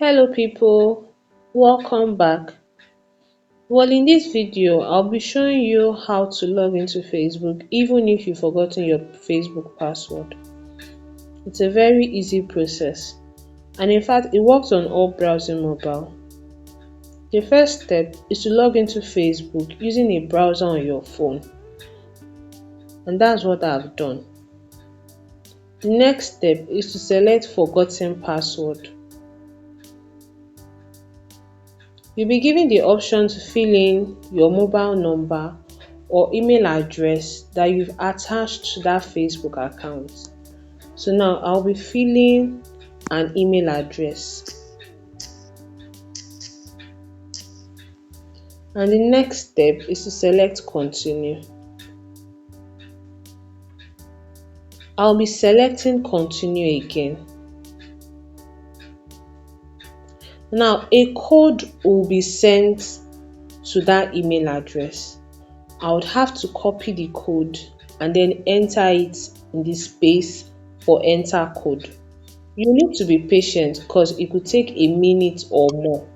Hello people, welcome back. Well, in this video, I'll be showing you how to log into Facebook even if you've forgotten your Facebook password. It's a very easy process, and in fact, it works on all browsing mobile. The first step is to log into Facebook using a browser on your phone, and that's what I've done. The next step is to select forgotten password. You'll be given the option to fill in your mobile number or email address that you've attached to that Facebook account. So now I'll be filling an email address. And the next step is to select continue. I'll be selecting continue again. Now a code will be sent to that email address. I would have to copy the code and then enter it in the space for enter code. You need to be patient because it could take a minute or more.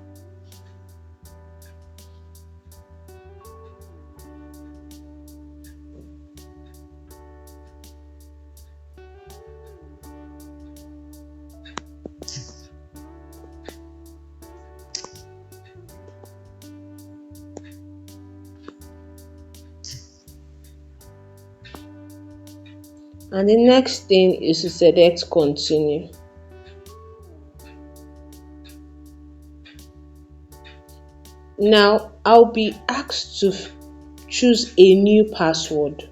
And the next thing is to select continue. Now I'll be asked to choose a new password.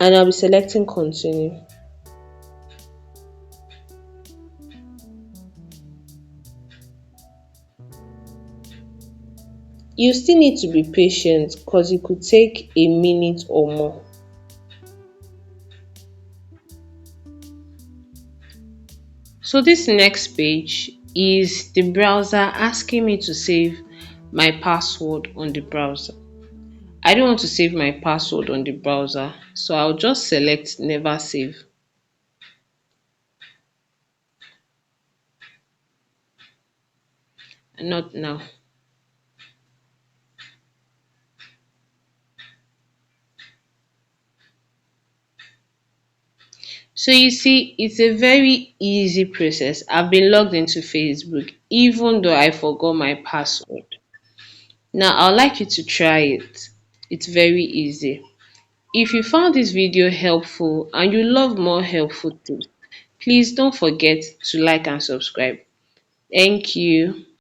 And I'll be selecting continue. You still need to be patient because it could take a minute or more. So this next page is the browser asking me to save my password on the browser. I don't want to save my password on the browser, so I'll just select never save. Not now. So you see, it's a very easy process. I've been logged into Facebook even though I forgot my password. Now I'd like you to try it. It's very easy. If you found this video helpful and you love more helpful tips, please don't forget to like and subscribe. Thank you.